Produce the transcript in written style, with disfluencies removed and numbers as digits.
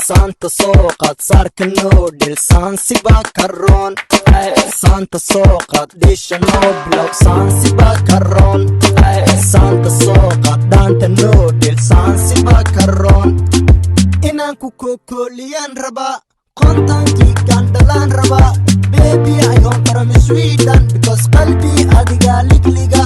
saanta soo qaad saarka noo dhil saansiba karoon saanta soo qaad dhisha noo bilow saansiba karoon saanta soo qaad dhaanta noo dhil saansiba karoon inaan ku kokoliyaan rabaa kontankii gandhalaan rabaa baby I come from Sweden because qalbi adiga ligliga